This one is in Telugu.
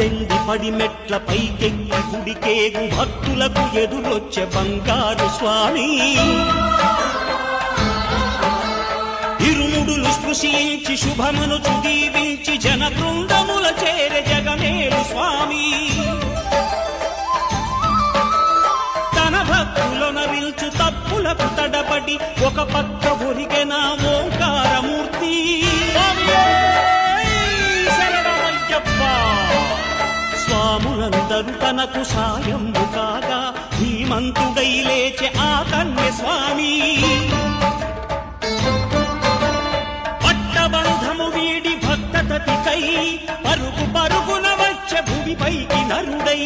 పద్దెంది పడి మెట్ల పైకెక్కి గుడికేగు భక్తులకు ఎదురొచ్చే బంగారు స్వామి ఇరుముడులు స్పృశించి శుభమును దీవించి జన బృందముల చేరే జగమేలు స్వామి తన భక్తులొనరించు తప్పులకు తడబడి ఒక పక్క ఒరిగెన ఓంకారమూర్తి స్వాములందరూ తనకు సాయము కాగా ధీమంతుడై లేచే ఆ కన్య స్వామి పట్టబంధము వీడి భక్తతతికై పరుగు పరుగున వచ్చే భూమిపైకి నరుడై